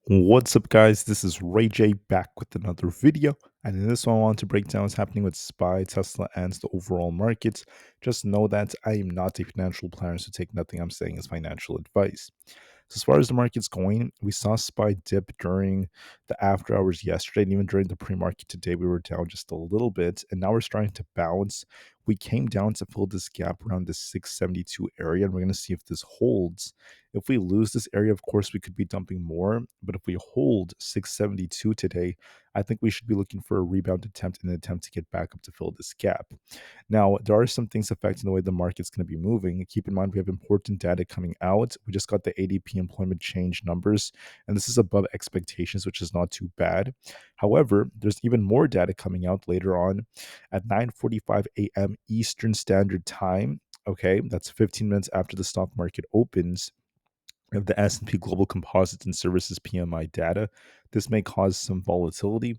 What's up, guys? This is Rey-Jay back with another video. And in this one, I want to break down what's happening with SPY, Tesla, and the overall markets. Just know that I am not a financial planner, so take nothing I'm saying as financial advice. So as far as the market's going, we saw SPY dip during the after hours yesterday, and even during the pre-market today, we were down just a little bit, and now we're starting to bounce. We came down to fill this gap around the 672 area, and we're going to see if this holds. If we lose this area, of course, we could be dumping more, but if we hold 672 today, I think we should be looking for a rebound attempt in an attempt to get back up to fill this gap. Now, there are some things affecting the way the market's going to be moving. Keep in mind, we have important data coming out. We just got the ADP employment change numbers, and this is above expectations, which is not too bad. However, there's even more data coming out later on at 9:45 a.m. Eastern Standard Time. Okay, that's 15 minutes after the stock market opens of the S&P Global Composites and Services PMI data. This may cause some volatility.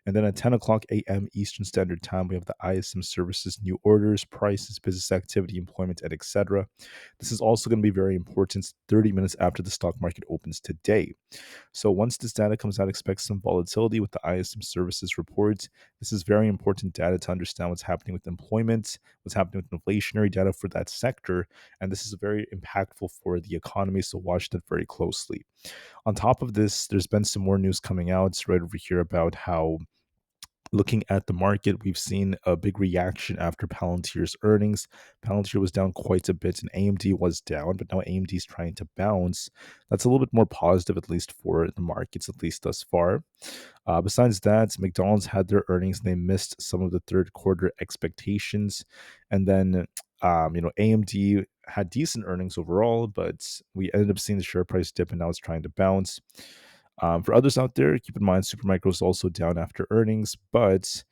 And then at 10 o'clock a.m. Eastern Standard Time, we have the ISM Services new orders, prices, business activity, employment, and etc. This is also going to be very important 30 minutes after the stock market opens today. So once this data comes out, expect some volatility with the ISM services reports. This is very important data to understand what's happening with employment, what's happening with inflationary data for that sector, and this is very impactful for the economy, so watch that very closely. On top of this, there's been some more news coming out right over here about how looking at the market, we've seen a big reaction after Palantir's earnings. Palantir was down quite a bit and AMD was down, but now AMD is trying to bounce. That's a little bit more positive, at least for the markets, at least thus far. Besides that, McDonald's had their earnings and they missed some of the third quarter expectations. And then, AMD had decent earnings overall, but we ended up seeing the share price dip and now it's trying to bounce. For others out there, keep in mind Supermicro is also down after earnings, but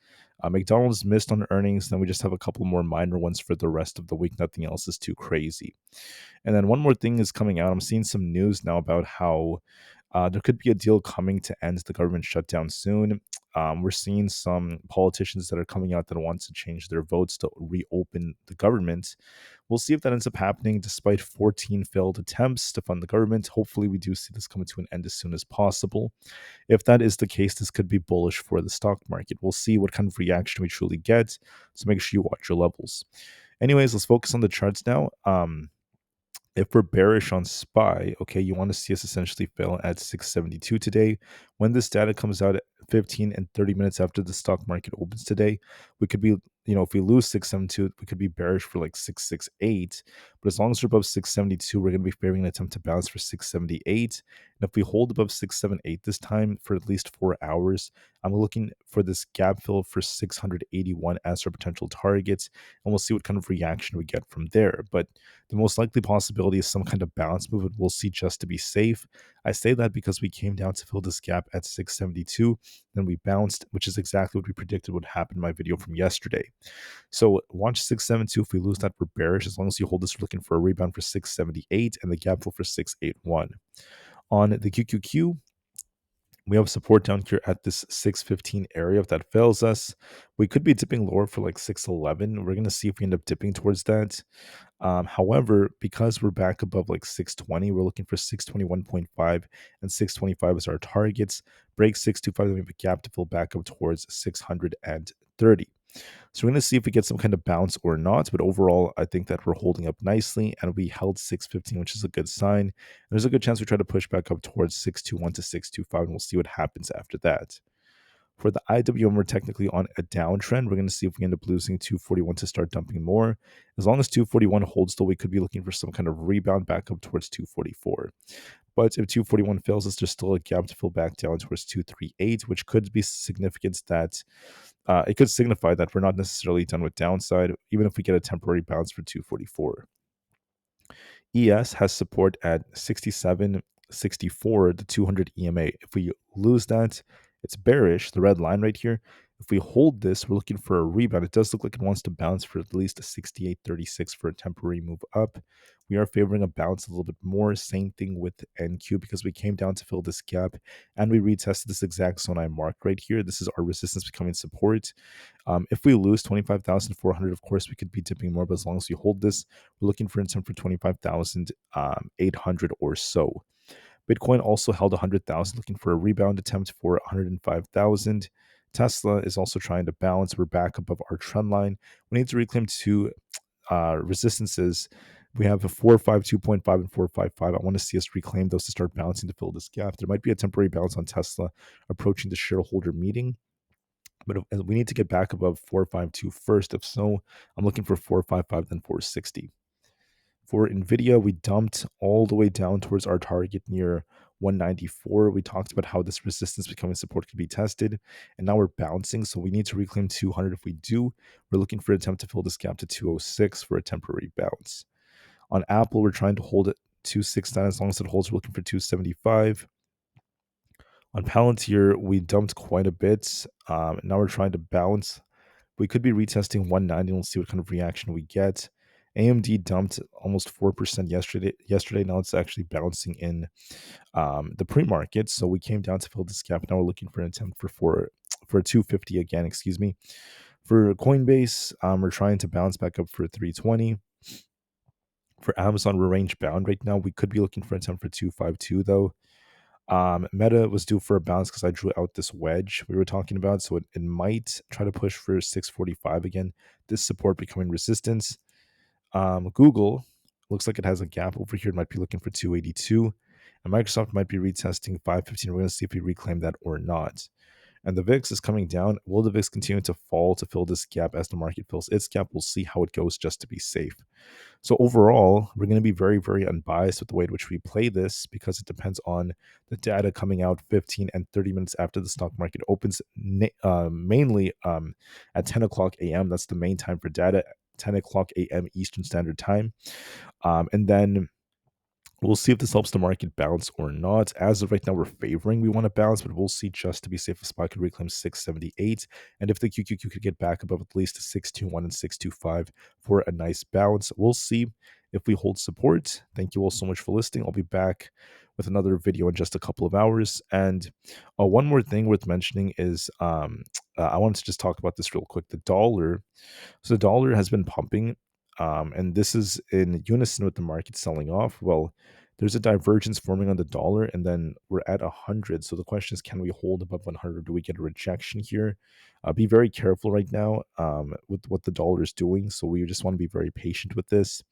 McDonald's missed on earnings. Then we just have a couple more minor ones for the rest of the week. Nothing else is too crazy. And then one more thing is coming out. I'm seeing some news now about how there could be a deal coming to end the government shutdown soon. We're seeing some politicians that are coming out that want to change their votes to reopen the government. We'll see if that ends up happening despite 14 failed attempts to fund the government. Hopefully, we do see this coming to an end as soon as possible. If that is the case, this could be bullish for the stock market. We'll see what kind of reaction we truly get. So make sure you watch your levels. Anyways, let's focus on the charts now. If we're bearish on SPY, okay, you want to see us essentially fail at 672 today. When this data comes out at 15 and 30 minutes after the stock market opens today, we could be, if we lose 672, we could be bearish for like 668. But as long as we're above 672, we're going to be favoring an attempt to bounce for 678. And if we hold above 678 this time for at least 4 hours, I'm looking for this gap fill for 681 as our potential targets, and we'll see what kind of reaction we get from there. But the most likely possibility is some kind of bounce move, and we'll see just to be safe. I say that because we came down to fill this gap at 672, then we bounced, which is exactly what we predicted would happen in my video from yesterday. So watch 672. If we lose that, we're bearish. As long as you hold this, we're looking for a rebound for 678 and the gap fill for 681. On the QQQ, we have support down here at this 615 area. If that fails us, we could be dipping lower for like 611. We're going to see if we end up dipping towards that. However, because we're back above like 620, we're looking for 621.5 and 625 as our targets. Break 625, then we have a gap to fill back up towards 630. So we're going to see if we get some kind of bounce or not. But overall, I think that we're holding up nicely, and we held 615, which is a good sign. And there's a good chance we try to push back up towards 621 to 625, and we'll see what happens after that. For the IWM, we're technically on a downtrend. We're going to see if we end up losing 241 to start dumping more. As long as 241 holds, though, we could be looking for some kind of rebound back up towards 244. But if 241 fails us, there's still a gap to fill back down towards 238, which could be significant that it could signify that we're not necessarily done with downside, even if we get a temporary bounce for 244. ES has support at 67.64, the 200 EMA. If we lose that, it's bearish, the red line right here. If we hold this, we're looking for a rebound. It does look like it wants to bounce for at least a 68.36 for a temporary move up. We are favoring a bounce a little bit more. Same thing with NQ because we came down to fill this gap and we retested this exact zone I marked right here. This is our resistance becoming support. If we lose 25,400, of course, we could be dipping more, but as long as we hold this, we're looking for intent for 25,800 or so. Bitcoin also held 100,000, looking for a rebound attempt for 105,000. Tesla is also trying to bounce. We're back above our trend line. We need to reclaim two resistances. We have a 452.5 and 455. I want to see us reclaim those to start bouncing to fill this gap. There might be a temporary bounce on Tesla approaching the shareholder meeting, but we need to get back above 452 first. If so, I'm looking for 455, then 460. For Nvda, we dumped all the way down towards our target near 194. We talked about how this resistance becoming support could be tested, and now we're bouncing, so we need to reclaim 200. If we do, we're looking for an attempt to fill this gap to 206 for a temporary bounce. On Appl, we're trying to hold it 269. As long as it holds, we're looking for 275. On Palantir, we dumped quite a bit. Now we're trying to bounce. We could be retesting 190. We'll see what kind of reaction we get. AMD dumped almost 4% yesterday. Now it's actually bouncing in the pre-market. So we came down to fill this gap. Now we're looking for an attempt for 250 again, excuse me. For Coinbase, we're trying to bounce back up for 320. For Amazon, we're range bound right now. We could be looking for an attempt for 252 though. Meta was due for a bounce because I drew out this wedge we were talking about. So it might try to push for 645 again. This support becoming resistance. Google looks like it has a gap over here. It might be looking for 282. And Microsoft might be retesting 515. We're going to see if we reclaim that or not. And the VIX is coming down. Will the VIX continue to fall to fill this gap as the market fills its gap? We'll see how it goes just to be safe. So overall, we're going to be very, very unbiased with the way in which we play this because it depends on the data coming out 15 and 30 minutes after the stock market opens, mainly at 10 o'clock a.m. That's the main time for data, 10 o'clock a.m. Eastern Standard Time. And then we'll see if this helps the market bounce or not. As of right now, we're favoring we want to bounce, but we'll see just to be safe if SPY could reclaim 678. And if the QQQ could get back above at least 621 and 625 for a nice bounce, we'll see if we hold support. Thank you all so much for listening. I'll be back with another video in just a couple of hours. And one more thing worth mentioning is I wanted to just talk about this real quick. The dollar. So the dollar has been pumping. And this is in unison with the market selling off. Well, there's a divergence forming on the dollar, and then we're at 100. So the question is, can we hold above 100? Do we get a rejection here? Be very careful right now with what the dollar is doing. So we just want to be very patient with this.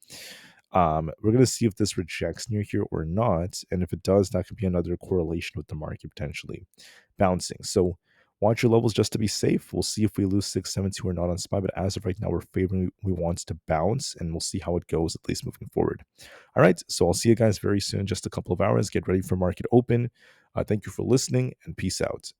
We're going to see if this rejects near here or not. And if it does, that could be another correlation with the market potentially bouncing. So watch your levels just to be safe. We'll see if we lose 672 or not on SPY, but as of right now, we're favoring we want to bounce, and we'll see how it goes, at least moving forward. All right, so I'll see you guys very soon, just a couple of hours. Get ready for market open. Thank you for listening, and peace out.